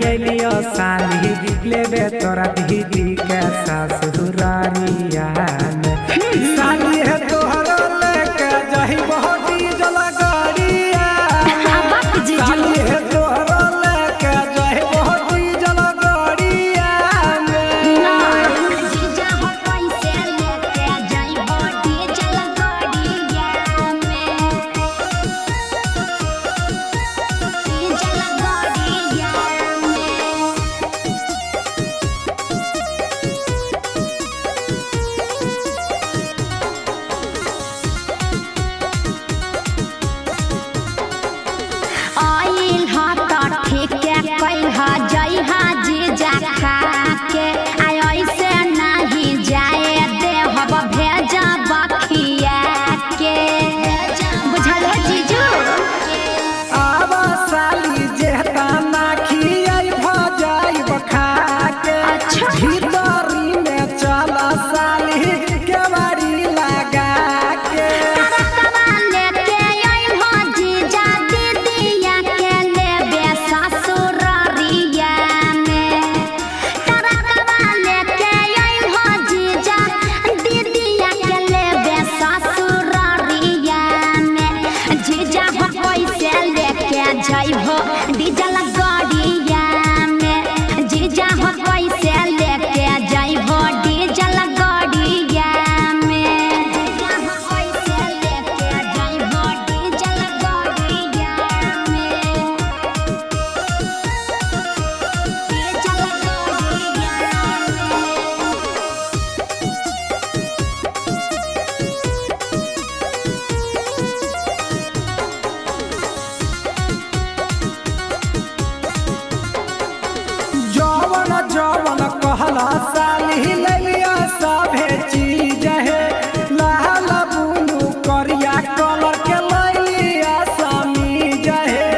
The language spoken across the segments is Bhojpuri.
है लियो साली लेबे तोरा दीदी के ससुरारिया में साली है तोहरा लेके जाही बहुत डीजल गाड़िया साली है तोहरा लेके जाही बहुत डीजल गाड़िया जीजा हो कैसे लेके जाई बहुत डीजल गाड़िया में डीजल गाड़िया में आइल हा त ठीक के कैल हा जई हा जीजा खा के ऐसे नहीं जाए दे हब भेजा बखिया के बुझल हो जीजू आवा साली जेहता ना खियाई भ जाई बखा के अच्छा। भीतरी में चला साली के बाड़ी लगा के तरकवा लेके आइल हा जीजा दीदिया के लेबे ससुरारिया में तरकवा लेके आइल हा जीजा दीदिया के लेबे ससुरारिया में जीजा हो कैसे लेके जाइबो डीजल गाड़िया में जीजा हो कैसे लेके जाइबो डीजल गाड़िया में जीजा हो कैसे लेके जाइबो डीजल गाड़िया में डीजल गाड़िया में जवन जवन कहला साली ललिया सभे चीज है लाल बुलू करिया कलर के ललिया समीज है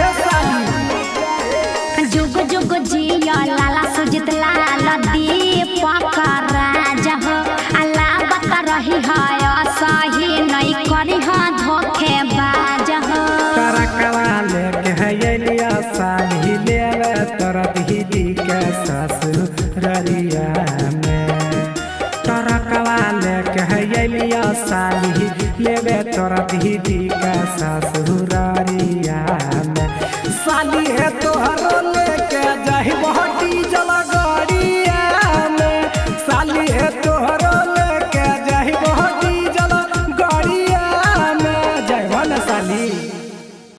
ए साली जुग जुग जिया लाला सुजित लाल दीपक राजा हो अल्लाह बता रही है सही नहीं करी है धोखेबाज हो तरकवा लेके है लिया साली लेवे तोरा दीदी के सस